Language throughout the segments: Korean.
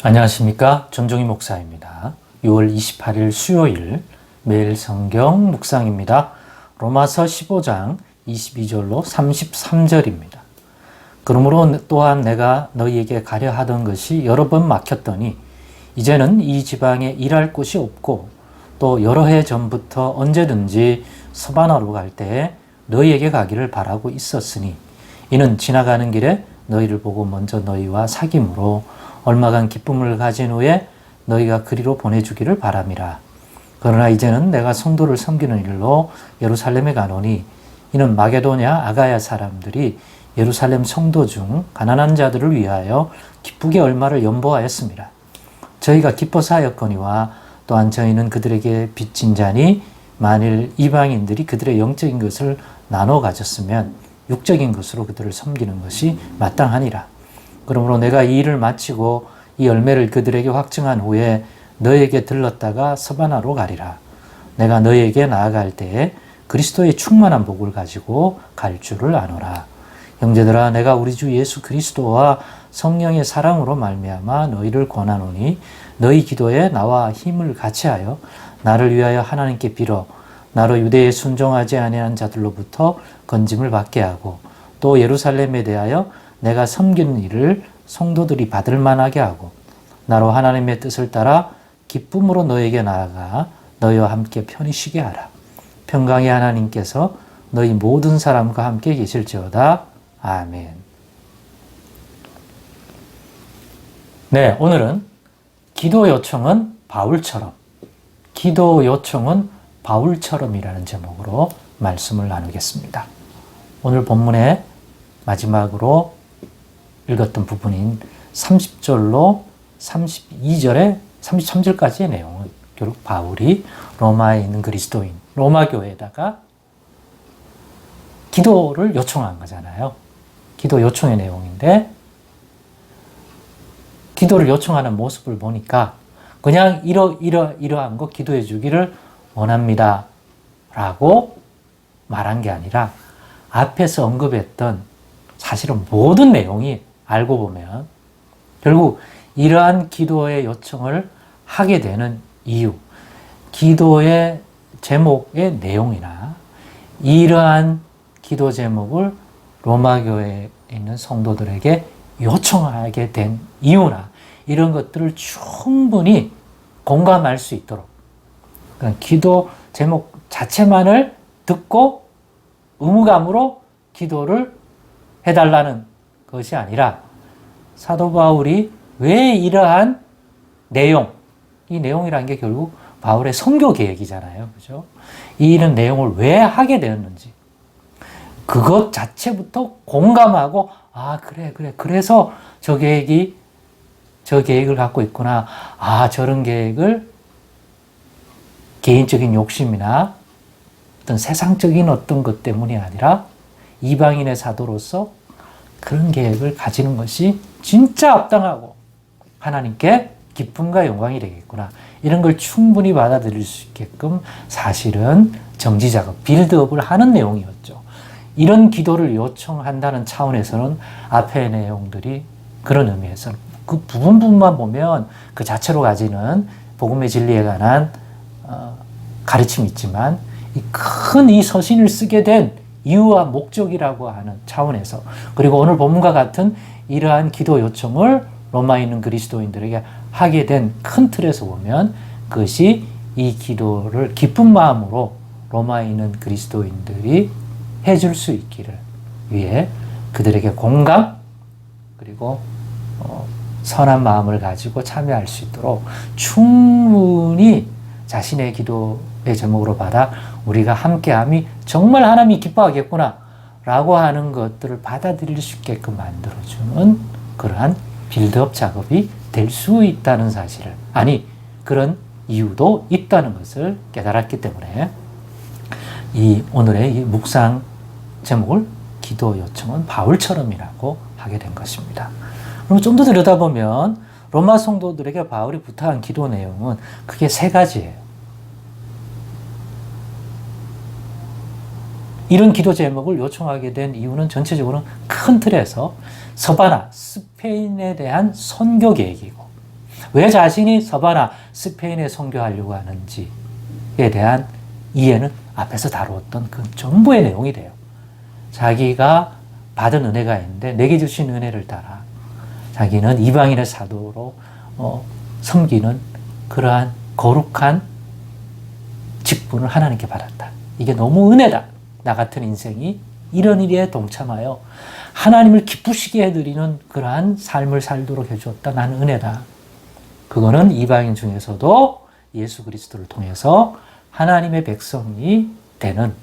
안녕하십니까. 전종희 목사입니다. 6월 28일 수요일 매일 성경 묵상입니다. 로마서 15장 22절로 33절입니다. 그러므로 또한 내가 너희에게 가려 하던 것이 여러 번 막혔더니 이제는 이 지방에 일할 곳이 없고 또 여러 해 전부터 언제든지 서바나로 갈 때에 너희에게 가기를 바라고 있었으니 이는 지나가는 길에 너희를 보고 먼저 너희와 사귐으로 얼마간 기쁨을 가진 후에 너희가 그리로 보내주기를 바람이라. 그러나 이제는 내가 성도를 섬기는 일로 예루살렘에 가노니 이는 마게도냐 아가야 사람들이 예루살렘 성도 중 가난한 자들을 위하여 기쁘게 얼마를 연보하였습니다. 저희가 기뻐서 하였거니와 또한 저희는 그들에게 빚진 자니 만일 이방인들이 그들의 영적인 것을 나눠 가졌으면 육적인 것으로 그들을 섬기는 것이 마땅하니라. 그러므로 내가 이 일을 마치고 이 열매를 그들에게 확증한 후에 너에게 들렀다가 서바나로 가리라. 내가 너에게 나아갈 때에 그리스도의 충만한 복을 가지고 갈 줄을 아노라. 형제들아, 내가 우리 주 예수 그리스도와 성령의 사랑으로 말미암아 너희를 권하노니 너희 기도에 나와 힘을 같이하여 나를 위하여 하나님께 빌어 나로 유대에 순종하지 아니한 자들로부터 건짐을 받게 하고 또 예루살렘에 대하여 내가 섬기는 일을 성도들이 받을 만하게 하고 나로 하나님의 뜻을 따라 기쁨으로 너에게 나아가 너희와 함께 편히 쉬게 하라. 평강의 하나님께서 너희 모든 사람과 함께 계실지어다. 아멘. 네, 오늘은 기도 요청은 바울처럼이라는 제목으로 말씀을 나누겠습니다. 오늘 본문의 마지막으로 읽었던 부분인 30절로 32절에 33절까지의 내용은 결국 바울이 로마에 있는 그리스도인, 로마 교회에다가 기도를 요청한 거잖아요. 기도 요청의 내용인데 기도를 요청하는 모습을 보니까 그냥 이러한 거 기도해 주기를 원합니다 라고 말한 게 아니라 앞에서 언급했던 사실은 모든 내용이 알고 보면 결국 이러한 기도의 요청을 하게 되는 이유, 기도의 제목의 내용이나 이러한 기도 제목을 로마 교회에 있는 성도들에게 요청하게 된 이유나 이런 것들을 충분히 공감할 수 있도록 그러니까 기도 제목 자체만을 듣고 의무감으로 기도를 해달라는 것이 아니라 사도 바울이 왜 이러한 내용, 이 내용이라는 게 결국 바울의 선교 계획이잖아요. 그죠? 이런 내용을 왜 하게 되었는지 그것 자체부터 공감하고 그래. 그래서 저 계획을 갖고 있구나. 저런 계획을 개인적인 욕심이나 어떤 세상적인 어떤 것 때문이 아니라 이방인의 사도로서 그런 계획을 가지는 것이 진짜 합당하고 하나님께 기쁨과 영광이 되겠구나. 이런 걸 충분히 받아들일 수 있게끔 사실은 정지작업, 빌드업을 하는 내용이었죠. 이런 기도를 요청한다는 차원에서는 앞의 내용들이 그런 의미에서 그 부분만 보면 그 자체로 가지는 복음의 진리에 관한 가르침이 있지만 큰 이 서신을 쓰게 된 이유와 목적이라고 하는 차원에서 그리고 오늘 본문과 같은 이러한 기도 요청을 로마에 있는 그리스도인들에게 하게 된 큰 틀에서 보면 그것이 이 기도를 기쁜 마음으로 로마에 있는 그리스도인들이 해줄 수 있기를 위해 그들에게 공감 그리고 선한 마음을 가지고 참여할 수 있도록 충분히 자신의 기도의 제목으로 받아 우리가 함께함이 정말 하나님이 기뻐하겠구나 라고 하는 것들을 받아들일 수 있게끔 만들어주는 그러한 빌드업 작업이 될 수 있다는 사실을 그런 이유도 있다는 것을 깨달았기 때문에 오늘의 이 묵상 제목을 기도 요청은 바울처럼이라고 하게 된 것입니다. 그럼 좀 더 들여다보면 로마 성도들에게 바울이 부탁한 기도 내용은 크게 세 가지예요. 이런 기도 제목을 요청하게 된 이유는 전체적으로는 큰 틀에서 서바나, 스페인에 대한 선교 계획이고 왜 자신이 서바나 스페인에 선교하려고 하는지에 대한 이해는 앞에서 다루었던 그 전부의 내용이 돼요. 자기가 받은 은혜가 있는데 내게 주신 은혜를 따라 자기는 이방인의 사도로 섬기는 그러한 거룩한 직분을 하나님께 받았다. 이게 너무 은혜다. 나 같은 인생이 이런 일에 동참하여 하나님을 기쁘시게 해드리는 그러한 삶을 살도록 해주었다. 나는 은혜다. 그거는 이방인 중에서도 예수 그리스도를 통해서 하나님의 백성이 되는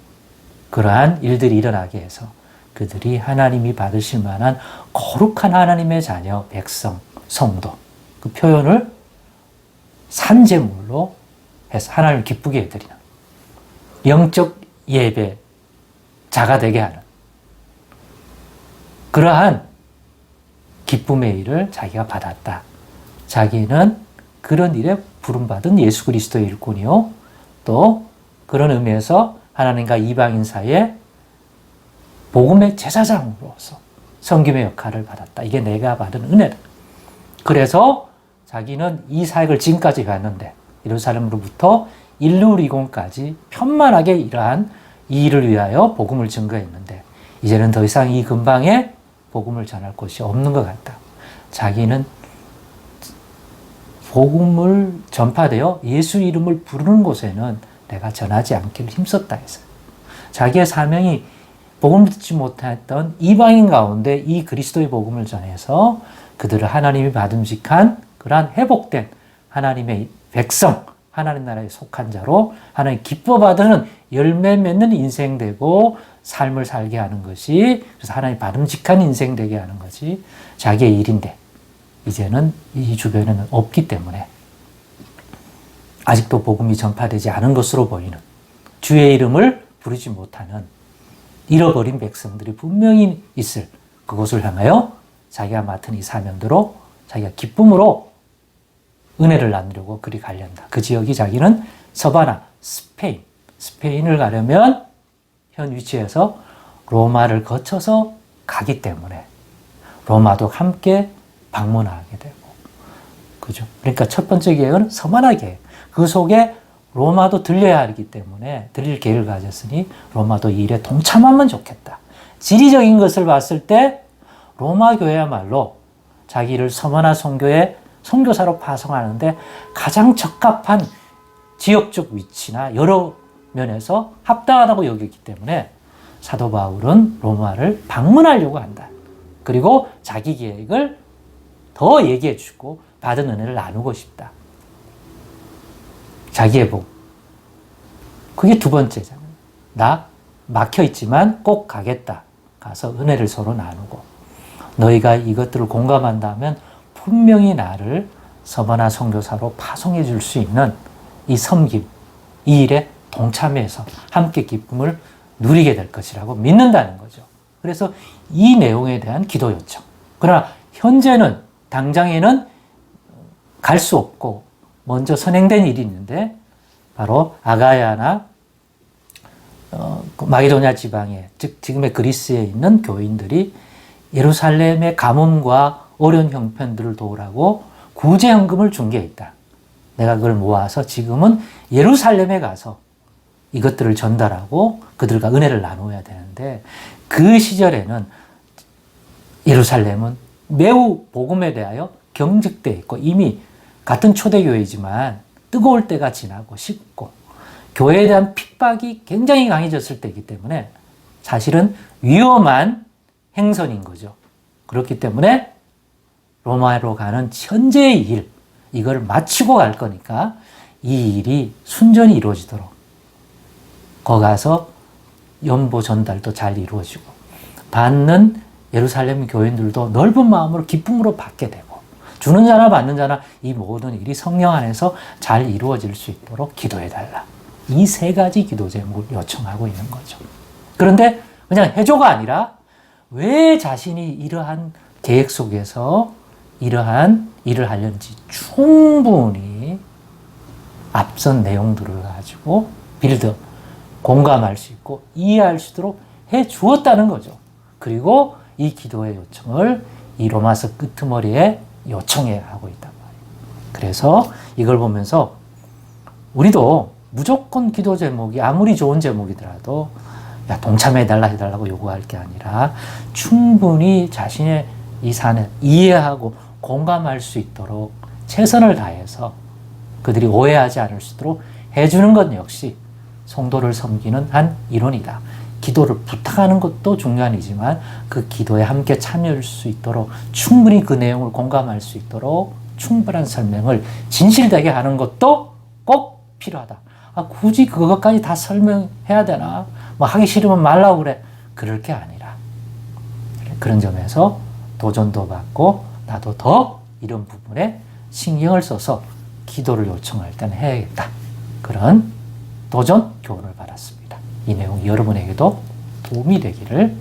그러한 일들이 일어나게 해서 그들이 하나님이 받으실 만한 거룩한 하나님의 자녀, 백성, 성도 그 표현을 산제물로 해서 하나님을 기쁘게 해드리는 영적 예배자가 되게 하는 그러한 기쁨의 일을 자기가 받았다. 자기는 그런 일에 부름받은 예수 그리스도의 일꾼이요. 또 그런 의미에서 하나님과 이방인 사이에 복음의 제사장으로서 섬김의 역할을 받았다. 이게 내가 받은 은혜다. 그래서 자기는 이 사역을 지금까지 갔는데 예루살렘으로부터 일루리곤까지 편만하게 이러한 이 일을 위하여 복음을 증거했는데 이제는 더 이상 이 근방에 복음을 전할 곳이 없는 것 같다. 자기는 복음을 전파되어 예수 이름을 부르는 곳에는 내가 전하지 않기를 힘썼다 했어요. 자기의 사명이 복음을 듣지 못했던 이방인 가운데 이 그리스도의 복음을 전해서 그들을 하나님이 받음직한 그러한 회복된 하나님의 백성, 하나님 나라에 속한 자로 하나님 기뻐 받는 열매 맺는 인생 되고 삶을 살게 하는 것이 그래서 하나님 받음직한 인생 되게 하는 것이 자기의 일인데 이제는 이 주변에는 없기 때문에 아직도 복음이 전파되지 않은 것으로 보이는 주의 이름을 부르지 못하는 잃어버린 백성들이 분명히 있을 그곳을 향하여 자기가 맡은 이 사명대로 자기가 기쁨으로 은혜를 나누려고 그리 가련다. 그 지역이 자기는 서바나, 스페인을 가려면 현 위치에서 로마를 거쳐서 가기 때문에 로마도 함께 방문하게 되고, 그죠? 그러니까 첫 번째 계획은 서바나 계획. 그 속에 로마도 들려야 하기 때문에 들릴 계획을 가졌으니 로마도 이 일에 동참하면 좋겠다. 지리적인 것을 봤을 때 로마 교회야말로 자기를 서바나 선교의 선교사로 파송하는데 가장 적합한 지역적 위치나 여러 면에서 합당하다고 여겼기 때문에 사도 바울은 로마를 방문하려고 한다. 그리고 자기 계획을 더 얘기해 주고 받은 은혜를 나누고 싶다. 자기의 복. 그게 두 번째잖아요. 나 막혀있지만 꼭 가겠다. 가서 은혜를 서로 나누고 너희가 이것들을 공감한다면 분명히 나를 서바나 선교사로 파송해 줄 수 있는 이 섬김, 이 일에 동참해서 함께 기쁨을 누리게 될 것이라고 믿는다는 거죠. 그래서 이 내용에 대한 기도 요청. 그러나 현재는 당장에는 갈 수 없고 먼저 선행된 일이 있는데 바로 아가야나 마게도냐 지방에 즉 지금의 그리스에 있는 교인들이 예루살렘의 가뭄과 어려운 형편들을 도우라고 구제헌금을 준 게 있다. 내가 그걸 모아서 지금은 예루살렘에 가서 이것들을 전달하고 그들과 은혜를 나누어야 되는데 그 시절에는 예루살렘은 매우 복음에 대하여 경직되어 있고 이미 같은 초대교회이지만 뜨거울 때가 지나고 식고 교회에 대한 핍박이 굉장히 강해졌을 때이기 때문에 사실은 위험한 행선인 거죠. 그렇기 때문에 로마로 가는 현재의 일, 이걸 마치고 갈 거니까 이 일이 순전히 이루어지도록 거기 가서 연보 전달도 잘 이루어지고 받는 예루살렘 교인들도 넓은 마음으로 기쁨으로 받게 되고 주는 자나 받는 자나 이 모든 일이 성령 안에서 잘 이루어질 수 있도록 기도해달라. 이 세 가지 기도 제목을 요청하고 있는 거죠. 그런데 그냥 해줘가 아니라 왜 자신이 이러한 계획 속에서 이러한 일을 하려는지 충분히 앞선 내용들을 가지고 빌드업, 공감할 수 있고 이해할 수 있도록 해 주었다는 거죠. 그리고 이 기도의 요청을 이 로마서 끄트머리에 요청해 하고 있단 말이에요. 그래서 이걸 보면서 우리도 무조건 기도 제목이 아무리 좋은 제목이더라도 야, 동참해달라고 요구할 게 아니라 충분히 자신의 이 사안을 이해하고 공감할 수 있도록 최선을 다해서 그들이 오해하지 않을 수 있도록 해주는 것 역시 성도를 섬기는 한 일원이다. 기도를 부탁하는 것도 중요한 이지만 그 기도에 함께 참여할 수 있도록 충분히 그 내용을 공감할 수 있도록 충분한 설명을 진실되게 하는 것도 꼭 필요하다. 굳이 그것까지 다 설명해야 되나? 뭐 하기 싫으면 말라고 그래. 그럴 게 아니라. 그런 점에서 도전도 받고 나도 더 이런 부분에 신경을 써서 기도를 요청할 때는 해야겠다. 그런 도전 교훈을 받았습니다. 이 내용이 여러분에게도 도움이 되기를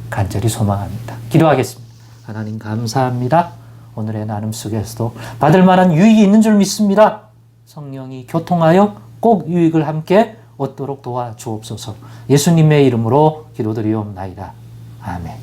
간절히 소망합니다. 기도하겠습니다. 하나님 감사합니다. 오늘의 나눔 속에서도 받을 만한 유익이 있는 줄 믿습니다. 성령이 교통하여 꼭 유익을 함께 얻도록 도와주옵소서. 예수님의 이름으로 기도드리옵나이다. 아멘.